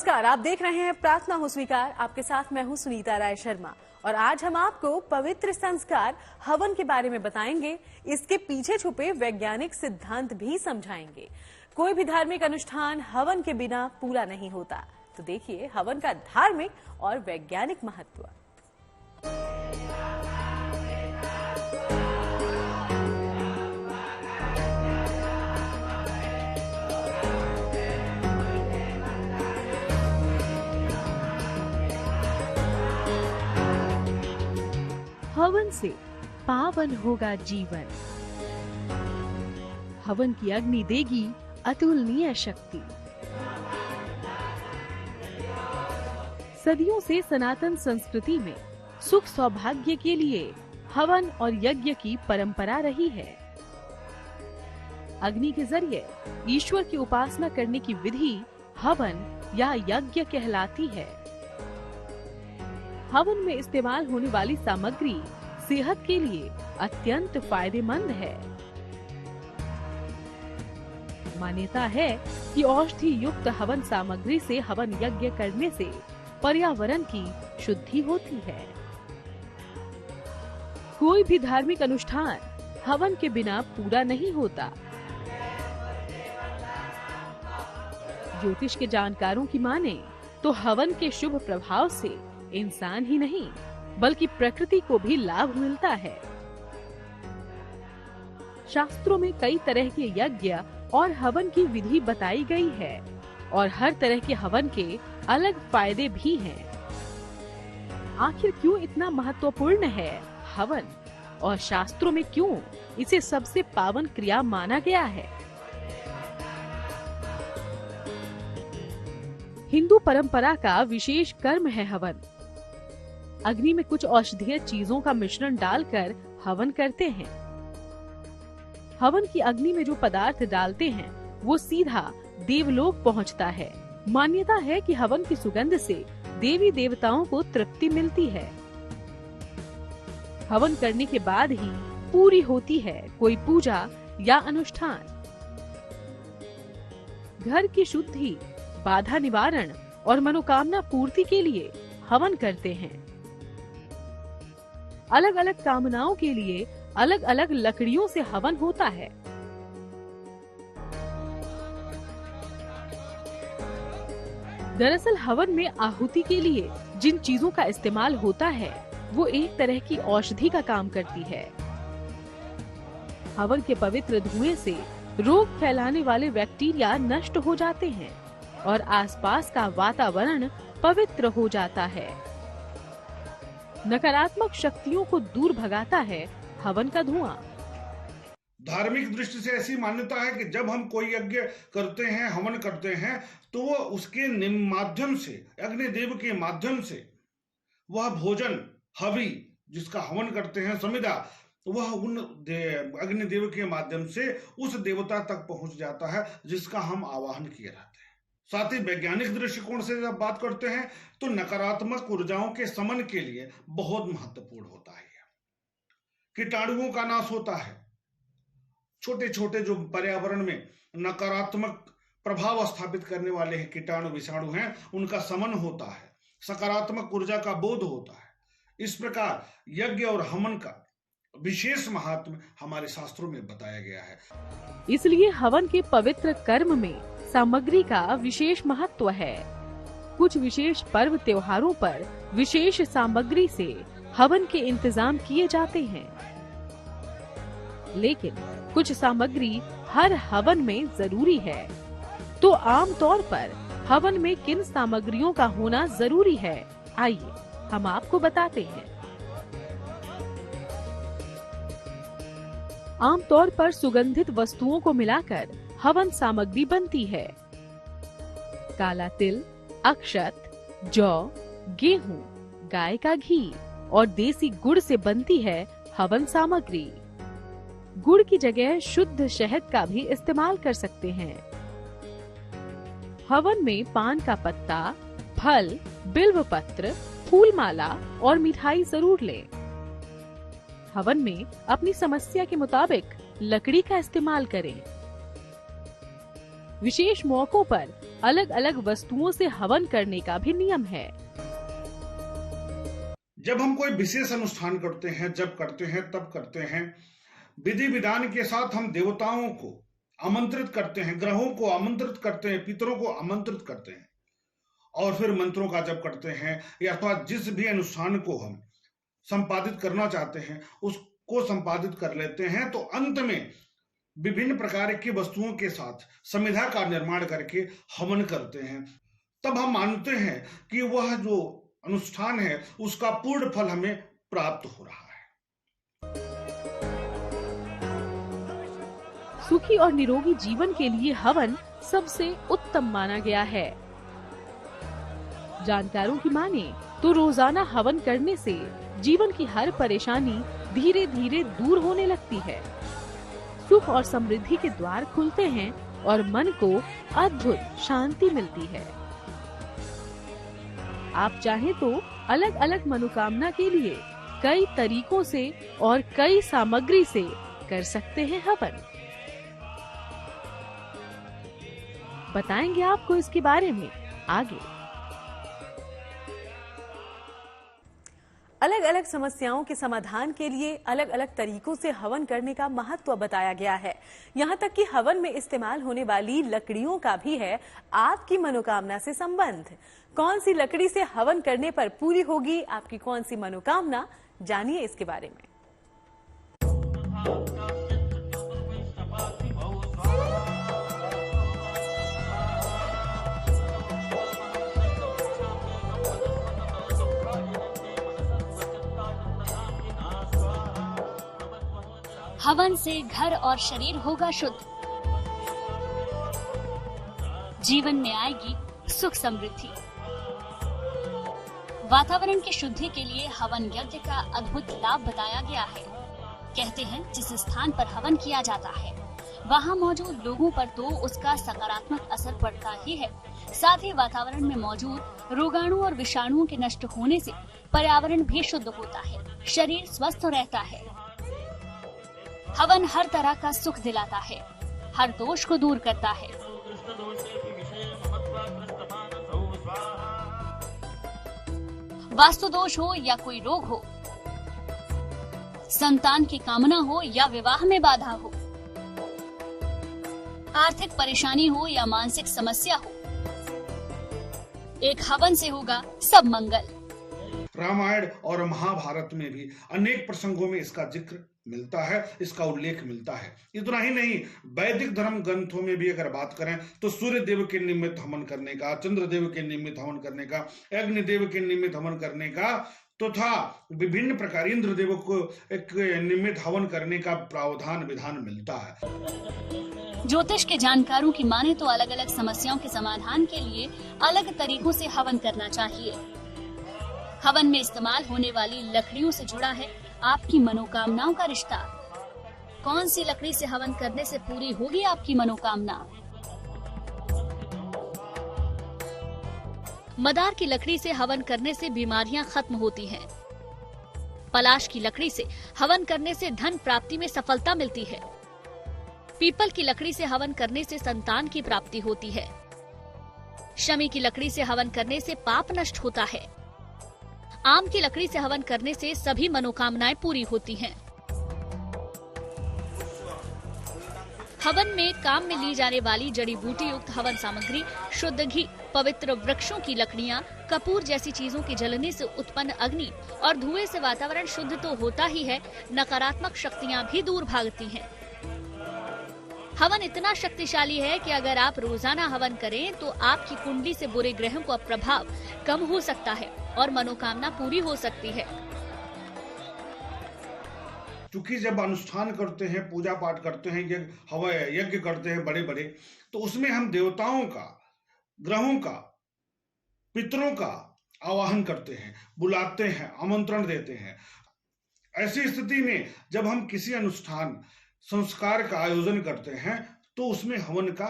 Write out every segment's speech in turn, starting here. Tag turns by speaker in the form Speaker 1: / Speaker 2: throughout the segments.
Speaker 1: नमस्कार, आप देख रहे हैं प्रार्थना हो स्वीकार। आपके साथ मैं हूं सुनीता राय शर्मा और आज हम आपको पवित्र संस्कार हवन के बारे में बताएंगे। इसके पीछे छुपे वैज्ञानिक सिद्धांत भी समझाएंगे। कोई भी धार्मिक अनुष्ठान हवन के बिना पूरा नहीं होता। तो देखिए हवन का धार्मिक और वैज्ञानिक महत्व।
Speaker 2: हवन से पावन होगा जीवन। हवन की अग्नि देगी अतुलनीय शक्ति। सदियों से सनातन संस्कृति में सुख सौभाग्य के लिए हवन और यज्ञ की परंपरा रही है। अग्नि के जरिए ईश्वर की उपासना करने की विधि हवन या यज्ञ कहलाती है। हवन में इस्तेमाल होने वाली सामग्री सेहत के लिए अत्यंत फायदेमंद है। मान्यता है कि औषधि युक्त हवन सामग्री से हवन यज्ञ करने से पर्यावरण की शुद्धि होती है। कोई भी धार्मिक अनुष्ठान हवन के बिना पूरा नहीं होता। ज्योतिष के जानकारों की माने तो हवन के शुभ प्रभाव से इंसान ही नहीं बल्कि प्रकृति को भी लाभ मिलता है। शास्त्रों में कई तरह के यज्ञ और हवन की विधि बताई गई है और हर तरह के हवन के अलग फायदे भी हैं। आखिर क्यों इतना महत्वपूर्ण है हवन और शास्त्रों में क्यों इसे सबसे पावन क्रिया माना गया है? हिंदू परंपरा का विशेष कर्म है हवन। अग्नि में कुछ औषधीय चीजों का मिश्रण डालकर हवन करते हैं। हवन की अग्नि में जो पदार्थ डालते हैं वो सीधा देवलोक पहुंचता है। मान्यता है कि हवन की सुगंध से देवी देवताओं को तृप्ति मिलती है। हवन करने के बाद ही पूरी होती है कोई पूजा या अनुष्ठान। घर की शुद्धि, बाधा निवारण और मनोकामना पूर्ति के लिए हवन करते हैं। अलग अलग कामनाओं के लिए अलग अलग लकड़ियों से हवन होता है। दरअसल हवन में आहुति के लिए जिन चीजों का इस्तेमाल होता है वो एक तरह की औषधि का काम करती है। हवन के पवित्र धुएं से रोग फैलाने वाले बैक्टीरिया नष्ट हो जाते हैं और आसपास का वातावरण पवित्र हो जाता है। नकारात्मक शक्तियों को दूर भगाता है हवन का धुआं।
Speaker 3: धार्मिक दृष्टि से ऐसी मान्यता है कि जब हम कोई यज्ञ करते हैं, हवन करते हैं, तो वो उसके माध्यम से, अग्निदेव के माध्यम से वह भोजन, हवि जिसका हवन करते हैं, समिधा, वह उन अग्निदेव के माध्यम से उस देवता तक पहुंच जाता है जिसका हम आवाहन किए रहते हैं। साथ ही वैज्ञानिक दृष्टिकोण से जब बात करते हैं तो नकारात्मक ऊर्जाओं के समन के लिए बहुत महत्वपूर्ण होता है। कीटाणुओं का नाश होता है। छोटे छोटे जो पर्यावरण में नकारात्मक प्रभाव स्थापित करने वाले हैं कीटाणु विषाणु हैं, उनका समन होता है। सकारात्मक ऊर्जा का बोध होता है। इस प्रकार यज्ञ और हवन का विशेष महात्म्य हमारे शास्त्रों में बताया गया है।
Speaker 2: इसलिए हवन के पवित्र कर्म में सामग्री का विशेष महत्व है। कुछ विशेष पर्व त्योहारों पर विशेष सामग्री से हवन के इंतजाम किए जाते हैं, लेकिन कुछ सामग्री हर हवन में जरूरी है। तो आम तौर पर हवन में किन सामग्रियों का होना जरूरी है, आइए हम आपको बताते हैं। आमतौर पर सुगंधित वस्तुओं को मिलाकर हवन सामग्री बनती है। काला तिल, अक्षत, जौ, गेहूं, गाय का घी और देसी गुड़ से बनती है हवन सामग्री। गुड़ की जगह शुद्ध शहद का भी इस्तेमाल कर सकते हैं। हवन में पान का पत्ता, फल, बिल्व पत्र, फूल माला और मिठाई जरूर लें। हवन में अपनी समस्या के मुताबिक लकड़ी का इस्तेमाल करें। विशेष मौकों पर अलग अलग वस्तुओं से हवन करने का भी नियम है।
Speaker 3: जब हम कोई विशेष अनुष्ठान करते हैं, जब करते हैं, तब करते हैं, विधि विधान के साथ हम देवताओं को आमंत्रित करते हैं, ग्रहों को आमंत्रित करते हैं, पितरों को आमंत्रित करते हैं, और फिर मंत्रों का जप करते हैं, या अथवा जिस भी अनुष्ठान को हम संपादित करना चाहते हैं उसको संपादित कर लेते हैं, तो अंत में विभिन्न प्रकार की वस्तुओं के साथ समिधा का निर्माण करके हवन करते हैं। तब हम मानते हैं कि वह जो अनुष्ठान है उसका पूर्ण फल हमें प्राप्त हो रहा है।
Speaker 2: सुखी और निरोगी जीवन के लिए हवन सबसे उत्तम माना गया है। जानकारों की माने तो रोजाना हवन करने से जीवन की हर परेशानी धीरे धीरे दूर होने लगती है। सुख और समृद्धि के द्वार खुलते हैं और मन को अद्भुत शांति मिलती है। आप चाहें तो अलग अलग मनोकामना के लिए कई तरीकों से और कई सामग्री से कर सकते हैं हवन। बताएंगे आपको इसके बारे में आगे।
Speaker 1: अलग अलग समस्याओं के समाधान के लिए अलग अलग तरीकों से हवन करने का महत्व बताया गया है। यहाँ तक कि हवन में इस्तेमाल होने वाली लकड़ियों का भी है आपकी मनोकामना से संबंध। कौन सी लकड़ी से हवन करने पर पूरी होगी आपकी कौन सी मनोकामना, जानिए इसके बारे में।
Speaker 4: हवन से घर और शरीर होगा शुद्ध, जीवन में आएगी सुख समृद्धि। वातावरण की शुद्धि के लिए हवन यज्ञ का अद्भुत लाभ बताया गया है। कहते हैं जिस स्थान पर हवन किया जाता है वहां मौजूद लोगों पर तो उसका सकारात्मक असर पड़ता ही है, साथ ही वातावरण में मौजूद रोगाणु और विषाणुओं के नष्ट होने से पर्यावरण भी शुद्ध होता है, शरीर स्वस्थ रहता है। हवन हर तरह का सुख दिलाता है, हर दोष को दूर करता है। वास्तु दोष हो या कोई रोग हो, संतान की कामना हो या विवाह में बाधा हो, आर्थिक परेशानी हो या मानसिक समस्या हो, एक हवन से होगा सब मंगल।
Speaker 3: रामायण और महाभारत में भी अनेक प्रसंगों में इसका जिक्र मिलता है, इसका उल्लेख मिलता है। इतना ही नहीं, वैदिक धर्म ग्रंथों में भी अगर बात करें तो सूर्य देव के निमित्त हवन करने का, चंद्र देव के निमित्त हवन करने का, अग्नि देव के निमित्त हवन करने का तथा विभिन्न प्रकार इंद्र देव को एक निमित्त हवन करने का प्रावधान विधान मिलता है।
Speaker 4: ज्योतिष के जानकारों की माने तो अलग अलग समस्याओं के समाधान के लिए अलग तरीकों से हवन करना चाहिए। हवन में इस्तेमाल होने वाली लकड़ियों से जुड़ा है आपकी मनोकामनाओं का रिश्ता। कौन सी लकड़ी से हवन करने से पूरी होगी आपकी मनोकामना? मदार की लकड़ी से हवन करने से बीमारियां खत्म होती हैं। पलाश की लकड़ी से हवन करने से धन प्राप्ति में सफलता मिलती है। पीपल की लकड़ी से हवन करने से संतान की प्राप्ति होती है। शमी की लकड़ी से हवन करने से पाप नष्ट होता है। आम की लकड़ी से हवन करने से सभी मनोकामनाएं पूरी होती हैं। हवन में काम में ली जाने वाली जड़ी बूटी युक्त हवन सामग्री, शुद्ध घी, पवित्र वृक्षों की लकड़ियां, कपूर जैसी चीजों के जलने से उत्पन्न अग्नि और धुएं से वातावरण शुद्ध तो होता ही है, नकारात्मक शक्तियां भी दूर भागती हैं। हवन इतना शक्तिशाली है कि अगर आप रोजाना हवन करें तो आपकी कुंडली से बुरे ग्रहों का प्रभाव कम हो सकता है और मनोकामना पूरी हो सकती है।
Speaker 3: क्योंकि जब अनुष्ठान करते हैं, पूजा पाठ करते हैं, यज्ञ करते हैं बड़े बड़े, तो उसमें हम देवताओं का, ग्रहों का, पितरों का आवाहन करते हैं, बुलाते हैं, आमंत्रण देते हैं। ऐसी स्थिति में जब हम किसी अनुष्ठान संस्कार का आयोजन करते हैं तो उसमें हवन का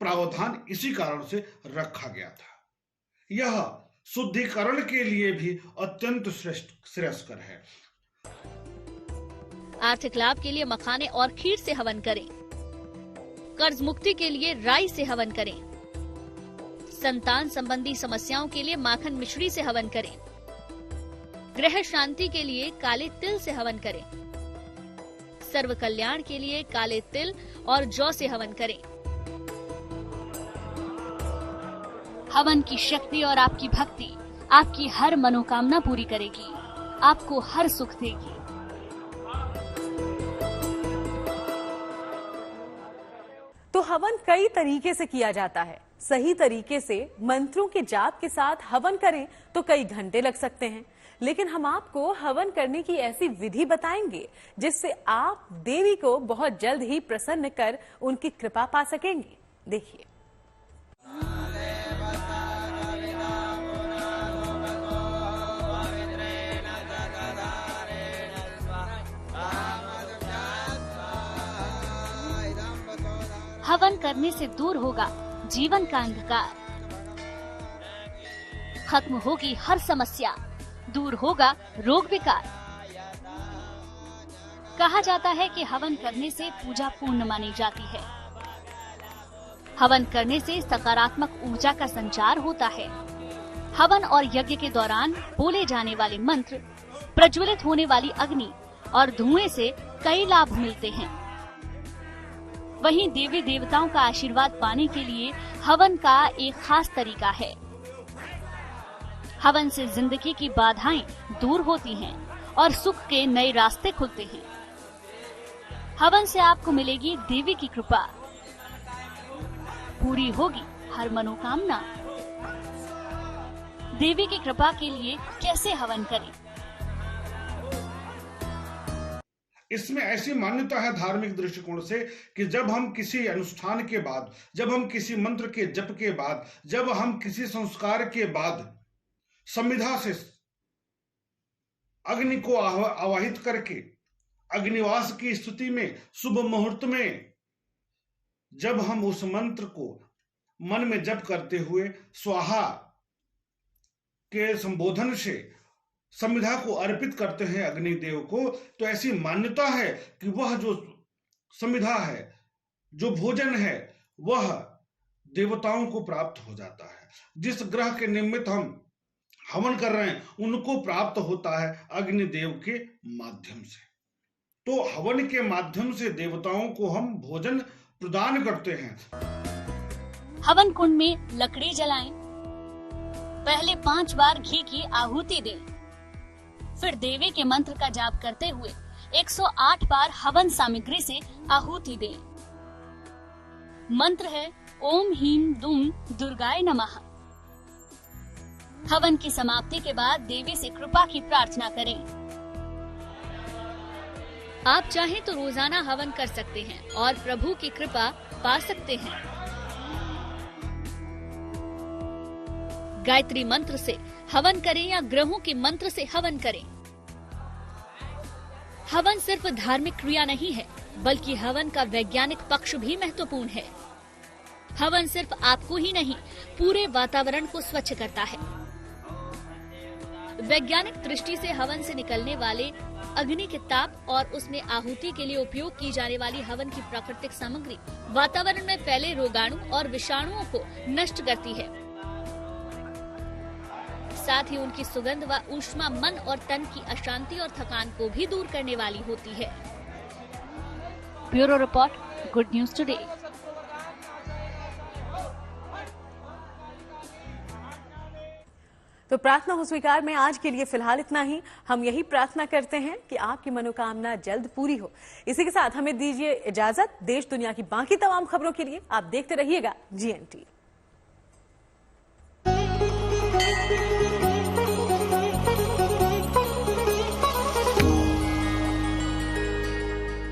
Speaker 3: प्रावधान इसी कारण से रखा गया था। यह शुद्धिकरण के लिए भी अत्यंत श्रेयस्कर है।
Speaker 4: आर्थिक लाभ के लिए मखाने और खीर से हवन करें। कर्ज मुक्ति के लिए राई से हवन करें। संतान संबंधी समस्याओं के लिए माखन मिश्री से हवन करें। ग्रह शांति के लिए काले तिल से हवन करें। सर्व कल्याण के लिए काले तिल और जौ से हवन करें। हवन की शक्ति और आपकी भक्ति आपकी हर मनोकामना पूरी करेगी, आपको हर सुख देगी।
Speaker 1: तो हवन कई तरीके से किया जाता है। सही तरीके से मंत्रों के जाप के साथ हवन करें तो कई घंटे लग सकते हैं, लेकिन हम आपको हवन करने की ऐसी विधि बताएंगे जिससे आप देवी को बहुत जल्द ही प्रसन्न कर उनकी कृपा पा सकेंगे। देखिए।
Speaker 4: हवन करने से दूर होगा जीवन का अंधकार, खत्म होगी हर समस्या, दूर होगा रोग विकार। कहा जाता है कि हवन करने से पूजा पूर्ण मानी जाती है। हवन करने से सकारात्मक ऊर्जा का संचार होता है। हवन और यज्ञ के दौरान बोले जाने वाले मंत्र, प्रज्वलित होने वाली अग्नि और धुएं से कई लाभ मिलते हैं। वहीं देवी देवताओं का आशीर्वाद पाने के लिए हवन का एक खास तरीका है। हवन से जिंदगी की बाधाएं दूर होती हैं और सुख के नए रास्ते खुलते हैं। हवन से आपको मिलेगी देवी की कृपा, पूरी होगी हर मनोकामना। देवी की कृपा के लिए कैसे हवन करें?
Speaker 3: इसमें ऐसी मान्यता है धार्मिक दृष्टिकोण से कि जब हम किसी अनुष्ठान के बाद, जब हम किसी मंत्र के जप के बाद, जब हम किसी संस्कार के बाद संविधा से अग्नि को आवाहित करके अग्निवास की स्थिति में शुभ मुहूर्त में जब हम उस मंत्र को मन में जप करते हुए स्वाहा के संबोधन से संविधा को अर्पित करते हैं अग्निदेव को, तो ऐसी मान्यता है कि वह जो संविधा है, जो भोजन है, वह देवताओं को प्राप्त हो जाता है। जिस ग्रह के निमित्त हम हवन कर रहे हैं उनको प्राप्त होता है अग्निदेव के माध्यम से। तो हवन के माध्यम से देवताओं को हम भोजन प्रदान करते हैं।
Speaker 4: हवन कुंड में लकड़ी जलाएं। पहले 5 बार घी की आहुति दें। फिर देवी के मंत्र का जाप करते हुए 108 बार हवन सामग्री से आहुति दें। मंत्र है ओम ह्रीं दुम दुर्गाय नमः। हवन की समाप्ति के बाद देवी से कृपा की प्रार्थना करें। आप चाहें तो रोजाना हवन कर सकते हैं और प्रभु की कृपा पा सकते हैं। गायत्री मंत्र से हवन करें या ग्रहों के मंत्र से हवन करें। हवन सिर्फ धार्मिक क्रिया नहीं है, बल्कि हवन का वैज्ञानिक पक्ष भी महत्वपूर्ण है। हवन सिर्फ आपको ही नहीं, पूरे वातावरण को स्वच्छ करता है। वैज्ञानिक दृष्टि से हवन से निकलने वाले अग्नि के ताप और उसमें आहुति के लिए उपयोग की जाने वाली हवन की प्राकृतिक सामग्री वातावरण में फैले रोगाणु और विषाणुओं को नष्ट करती है। साथ ही उनकी सुगंध व ऊष्मा मन और तन की अशांति और थकान को भी दूर करने वाली होती है। Bureau report, good news today.
Speaker 1: तो प्रार्थना हो स्वीकार में आज के लिए फिलहाल इतना ही। हम यही प्रार्थना करते हैं कि आपकी मनोकामना जल्द पूरी हो। इसी के साथ हमें दीजिए इजाजत। देश दुनिया की बाकी तमाम खबरों के लिए आप देखते रहिएगा GNT।